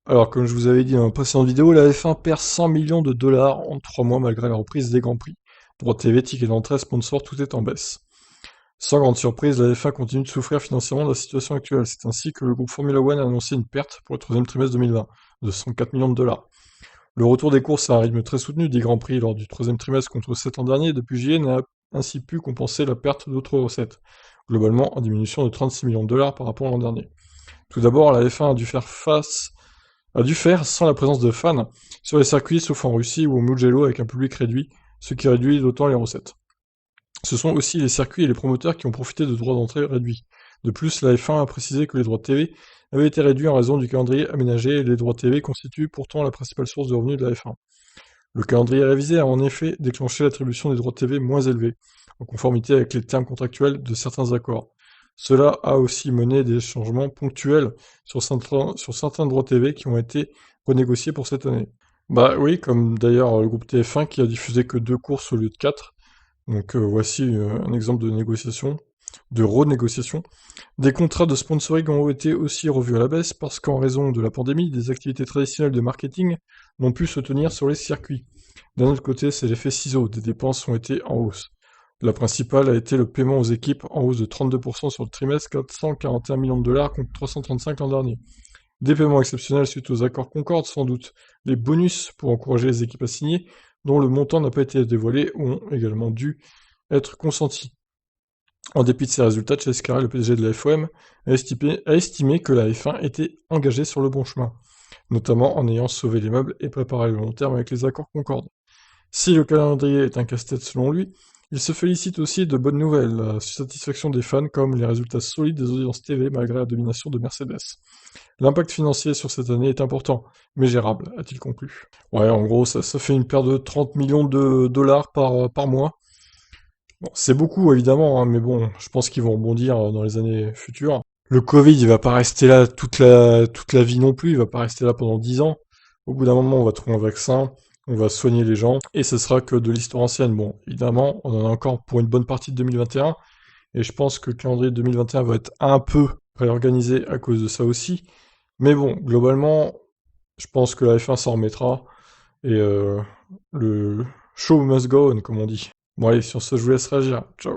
Alors, comme je vous avais dit dans la précédente vidéo, la F1 perd 100 millions de dollars en 3 mois malgré la reprise des Grands Prix. Droits TV, tickets d'entrée, sponsors, tout est en baisse. Sans grande surprise, la F1 continue de souffrir financièrement de la situation actuelle. C'est ainsi que le groupe Formula One a annoncé une perte pour le troisième trimestre 2020 de 104 millions de dollars. Le retour des courses à un rythme très soutenu des Grands Prix lors du troisième trimestre contre 7 ans dernier depuis juillet n'a ainsi pu compenser la perte d'autres recettes, globalement en diminution de 36 millions de dollars par rapport à l'an dernier. Tout d'abord, la F1 a dû faire sans la présence de fans sur les circuits, sauf en Russie ou au Mugello avec un public réduit, ce qui réduit d'autant les recettes. Ce sont aussi les circuits et les promoteurs qui ont profité de droits d'entrée réduits. De plus, la F1 a précisé que les droits de TV avaient été réduits en raison du calendrier aménagé et les droits de TV constituent pourtant la principale source de revenus de la F1. Le calendrier révisé a en effet déclenché l'attribution des droits de TV moins élevés, en conformité avec les termes contractuels de certains accords. Cela a aussi mené des changements ponctuels sur certains droits TV qui ont été renégociés pour cette année. Bah oui, comme d'ailleurs le groupe TF1 qui a diffusé que 2 courses au lieu de 4. Donc voici un exemple de négociation, de renégociation. Des contrats de sponsoring ont été aussi revus à la baisse parce qu'en raison de la pandémie, des activités traditionnelles de marketing n'ont pu se tenir sur les circuits. D'un autre côté, c'est l'effet ciseau, des dépenses ont été en hausse. La principale a été le paiement aux équipes en hausse de 32% sur le trimestre, 441 millions de dollars contre 335 l'an dernier. Des paiements exceptionnels suite aux accords Concorde sans doute. Les bonus pour encourager les équipes à signer, dont le montant n'a pas été dévoilé, ont également dû être consentis. En dépit de ces résultats, Chase Carey, le PDG de la FOM, a estimé que la F1 était engagée sur le bon chemin, notamment en ayant sauvé les meubles et préparé le long terme avec les accords Concorde. Si le calendrier est un casse-tête selon lui, il se félicite aussi de bonnes nouvelles, la satisfaction des fans comme les résultats solides des audiences TV malgré la domination de Mercedes. L'impact financier sur cette année est important, mais gérable, a-t-il conclu. Ouais, en gros, ça fait une perte de 30 millions de dollars par mois. Bon, c'est beaucoup, évidemment, hein, mais bon, je pense qu'ils vont rebondir dans les années futures. Le Covid, il va pas rester là toute la vie non plus, il va pas rester là pendant 10 ans. Au bout d'un moment, on va trouver un vaccin, on va soigner les gens, et ce sera que de l'histoire ancienne. Bon, évidemment, on en a encore pour une bonne partie de 2021, et je pense que le calendrier 2021 va être un peu réorganisé à cause de ça aussi. Mais bon, globalement, je pense que la F1 s'en remettra, et le show must go on, comme on dit. Bon allez, sur ce, je vous laisse réagir. Ciao.